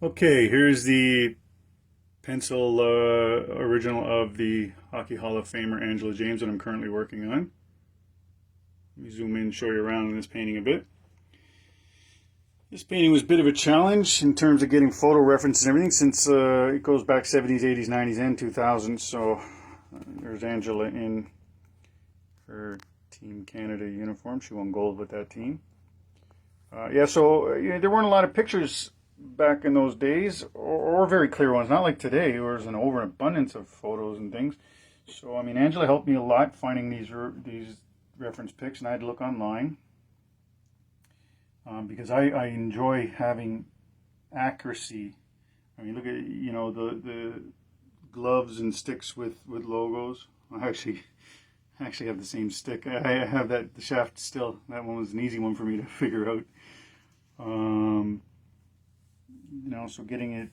Okay, here's the pencil original of the Hockey Hall of Famer Angela James that I'm currently working on. Let me zoom in and show you around in this painting a bit. This painting was a bit of a challenge in terms of getting photo references and everything since it goes back 70s, 80s, 90s, and 2000s. So there's Angela in her Team Canada uniform. She won gold with that team. There weren't a lot of pictures back in those days, or very clear ones, not like today, where there's an overabundance of photos and things. So, I mean, Angela helped me a lot finding these reference pics, and I had to look online because I enjoy having accuracy. I mean, look at, the gloves and sticks with logos. I actually have the same stick. I have the shaft still. That one was an easy one for me to figure out. So getting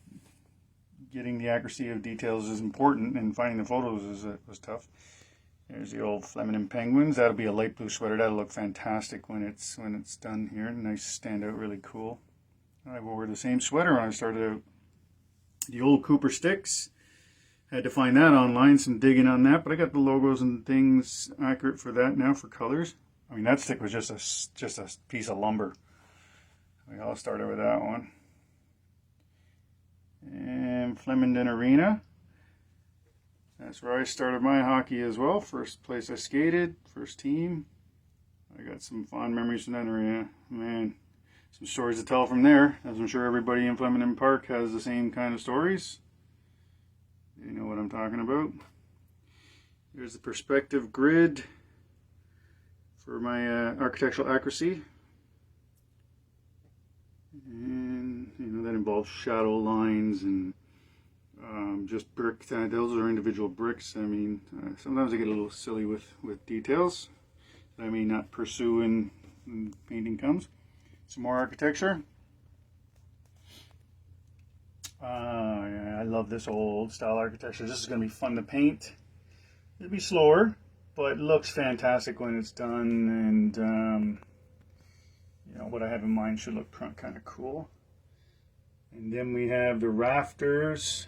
the accuracy of details is important, and finding the photos was tough. There's the old Fleming Penguins. That'll be a light blue sweater. That'll look fantastic when it's done here. Nice standout, really cool. I wore the same sweater when I started out. The old Cooper sticks. Had to find that online, some digging on that, but I got the logos and things accurate for that now for colors. I mean, that stick was just a piece of lumber. We all started with that one. And Flemington Arena. That's where I started my hockey as well. First place I skated, first team. I got some fond memories from that arena. Man, some stories to tell from there, as I'm sure everybody in Flemington Park has the same kind of stories. You know what I'm talking about. There's the perspective grid for my architectural accuracy. And, that involves shadow lines and just brick. Those are individual bricks. I mean, sometimes I get a little silly with details that I may not pursue when painting comes. Some more architecture. Yeah, I love this old style architecture. This is going to be fun to paint. It'll be slower, but it looks fantastic when it's done. And what I have in mind should look kind of cool. And then we have the rafters.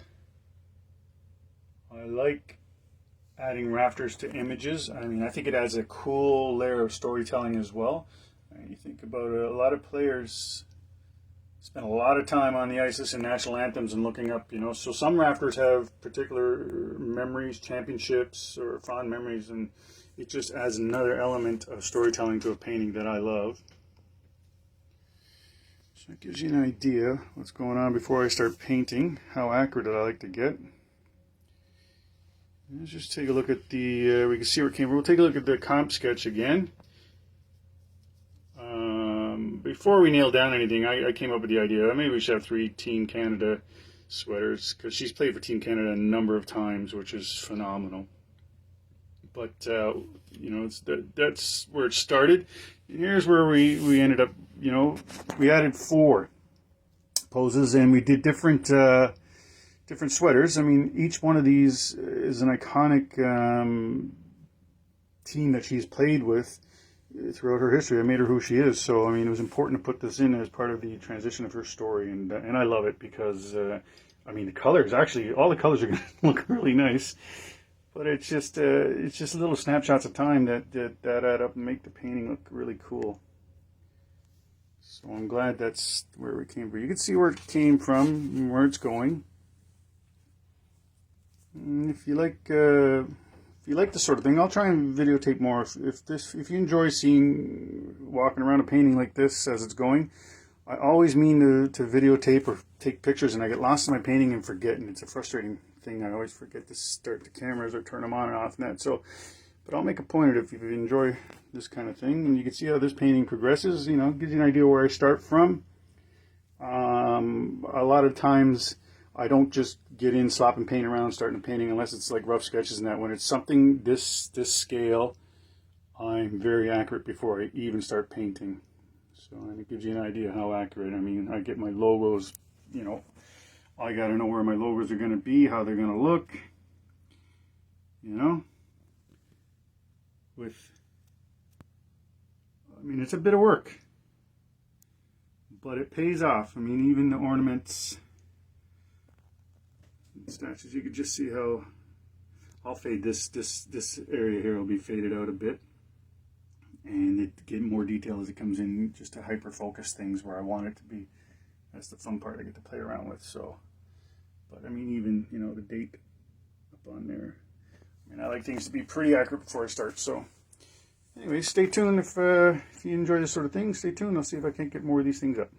I like adding rafters to images. I mean, I think it adds a cool layer of storytelling as well. And you think about it, a lot of players spend a lot of time on the ice listening to national anthems and looking up, So some rafters have particular memories, championships, or fond memories, and it just adds another element of storytelling to a painting that I love. So it gives you an idea what's going on before I start painting, how accurate I like to get. Let's just take a look at we can see where it came from. We'll take a look at the comp sketch again. Before we nail down anything, I came up with the idea maybe we should have 3 Team Canada sweaters, because she's played for Team Canada a number of times, which is phenomenal. But, that's where it started. And here's where we ended up, we added 4 poses, and we did different sweaters. I mean, each one of these is an iconic team that she's played with throughout her history. That made her who she is. So, I mean, it was important to put this in as part of the transition of her story, and I love it because, I mean, the colors, actually, all the colors are going to look really nice, but it's just little snapshots of time that add up and make the painting look really cool. So I'm glad that's where we came from. You can see where it came from and where it's going. And if you like this sort of thing, I'll try and videotape more. If you enjoy walking around a painting like this as it's going, I always mean to videotape or take pictures, and I get lost in my painting and forget, and it's a frustrating thing. I always forget to start the cameras or turn them on and off and that. So, but I'll make a point of it if you enjoy this kind of thing, and you can see how this painting progresses. It gives you an idea where I start from. A lot of times I don't just get in, slop and paint around, starting painting, unless it's like rough sketches and that. When it's something this scale, I'm very accurate before I even start painting. So, and it gives you an idea how accurate. I mean, I get my logos, I got to know where my logos are going to be, how they're going to look, I mean, it's a bit of work, but it pays off. I mean, even the ornaments, snatches. You can just see how I'll fade this area here will be faded out a bit, and it get more detail as it comes in, just to hyper focus things where I want it to be. That's the fun part I get to play around with. So, but I mean, even, you know, the date up on there. I mean, I like things to be pretty accurate before I start. So anyway, stay tuned. If you enjoy this sort of thing, stay tuned. I'll see if I can't get more of these things up.